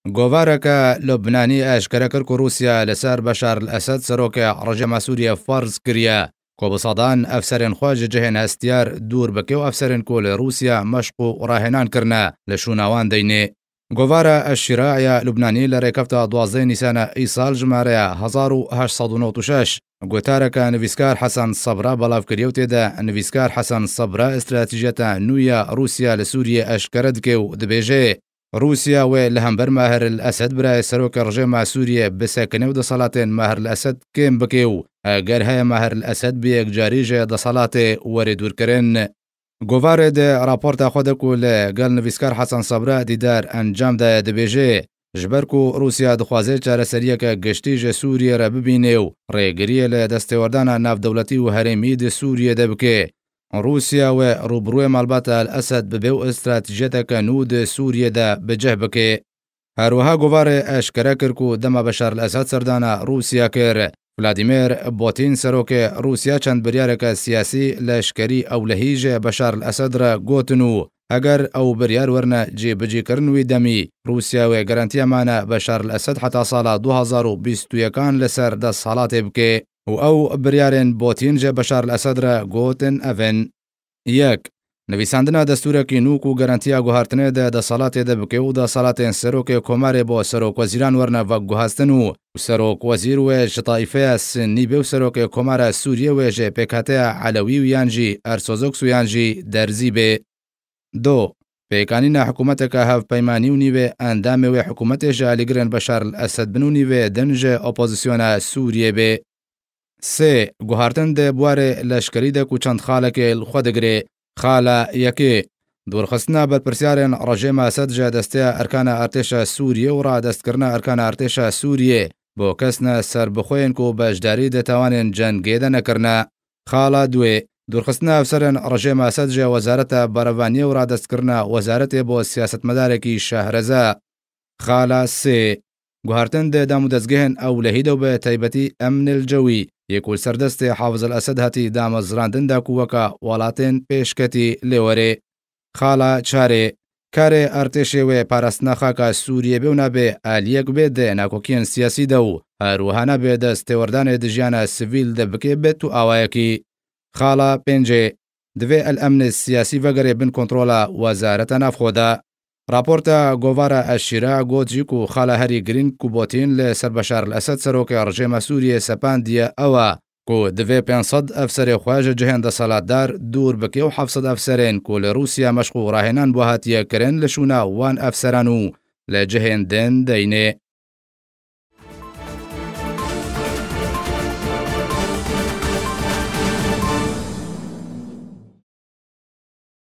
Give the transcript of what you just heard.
گۆڤارەکە لوبنانی ئاشکرا کرد و رووسیا لەسەر بەشار الئەسەد سەرۆکە ڕێژەما سووریە فەرز کردە کۆبسەدان ئەفسەرێن خۆ جەجێهێن هەستیار دوور بکە و ئەفسەرێن کۆ لە رووسیا مەشق و ڕاهێنانکردە لە شووناوان دەینێ. گۆڤارە ئەشیراعە لوبنانی لە ڕێکەفتە 12 نیسانە ئیساڵ ژمارەیە 1896 گوتارەکە نویسکار حەسەن سەبرا بەڵاوکردی و تێدا نویسکار حەسەن سەبرا ئستراتیژیەتە نوویە رووسیا لە سووریە ئەشکرە دکێ و دەبێژێ رووسیا وێ لە هەمبەر ماهر الئەسەد برای سەرۆکە ڕژێما سووریە بسەکنێ و دەسەڵاتێن ماهر الئەسەد کێم بکێ و ئەگەر هەیە ماهر الئەسەد بەیەکجاریژێ دەسەڵاتێ وەرێ دوورکردن. گۆڤارێ دێ راپۆرتا خۆ دەکو لە گەل نویسکار حەسەن سەبرا دیدار ئەنجامدایە دەبێژێ ژبەرک و رووسیا دخوازێت چارەسەریەکە گشتیژە سووریە رە ببینێ و ڕێگریە لە دەستێوەردانە ناودەوڵەتی و هەرێمی دە سووریە دەبکێ. رووسیا وێ ڕوبڕووی مەڵباتە الئەسەد ببێ و ئستراتیژیەتەکە نو دە سووریەدا بجەه بکێ. هەروەها گۆڤارێ ئەشکرا کرد و دەما بەشار الئەسەد سەردانە رووسیا کرد. ڤلادیمیر پوتین سەرۆکێ رووسیا چەند بریارێکە سیاسی لەشکری ئەو لە هیژێ بەشار الئەسەدرە گوتن و ئەگەر ئەو بریار وەرنە جێبەجێکردنوی دەمی رووسیا وێ گەرانتیەمانە بەشار الئەسەد حتا ساڵا 2021 لەسەر دەسەڵاتێ بکێ و ئەو بریارێن پوتین جێ بەشار الئەسەدرە گوتن ئەڤن. یەک نویساندنا دەستورێکی نوک و گەرانتیا گوهارتنێدا دەسەڵاتێدا بکێ و دەسەڵاتێن سەرۆکێ کۆمارێ بۆ سەرۆک وەزیران وەرنە ڤەک گوهاستن و سەرۆک وەزیر وێ شتایفەیە سنی بێ و سەرۆکێ کۆمارە سووریە وێژێ پێکاتەیە عەلەوی و یانجی ئەرسۆزۆکس و یانجی دەرزی بێ. دو پێکانینە حکوومەتێکە هەڤپەیمانی و نیوێ ئەندامێ وێ حکوومەتێژە ئالیگرن بەشار الئەسەد بن و نیوێ دەنژە ئۆپۆزیسیۆنە سووریە بێ. سێ گوهارتن دێ بوارێ لەشکری دەک و چەند خاڵێکێ خۆ دەگرێ. خاڵە یەکێ دوورخستنە بەرپرسیارێن ڕژێما سەدجە دەستەیە ئەرکانە ئەرتێشە سووریە و ڕادەستکردنە ئەرکانە ئەرتێشە سووریێ بۆ کەسنە سەربخۆین و بەشداری دەتاوانێن جەنگێدە نەکردە. خاڵە دوێ دوورخستنە ئەفسەرن ڕژێما سەدجە وەزارەتە بەرەڤانیە و ڕادەستکردنە وەزارەتێ بۆ سیاسەتمەدارێکی شەهرەزە. خاڵە سێ گوهارتن دێ دام و دەستگەهێن ئەو لە هیدە و بە تایبەتی ئەمن الجەوی یەکول سەردەستێ حافز الئەسەد هەتی دامەزراندندا کووەکە وڵاتێن پێشکەتی لێوەرێ. خاڵە چارێ کارێ ئەرتێشێ وێ پاراستنە خاکە سووریە بێ و نابێ ئالیەک بێت دێ ناکۆکیان سیاسی دە و هەروەها نابێ دەستێوەردانێ دژیانە سڤیل دەبکێ بێت و ئاوایەکی. خاڵە پێنجێ دەوێ ئەلئەمنە سیاسی ڤەگەرێ بن کۆنتڕۆلە وەزارەتە نافخۆدا. راپۆرتە گۆڤارە ئەشیرا گۆتجیک و خاڵە هەری گرنگ و بۆتین لە سەر بەشار الئەسەد سەرۆکە ڕژێمە سووریە سەپاندیە ئەوە کو دەوێ 500 ئەفسەرێ خواژە جەهێن دەسەڵاتدار دوور بکێ و 700 ئەفسەرێن کۆ لە رووسیا مەشق و ڕاهێنان بۆ هاتیەکردن لە شوونە وان ئەفسەران و لە جەهێندن دەینێ.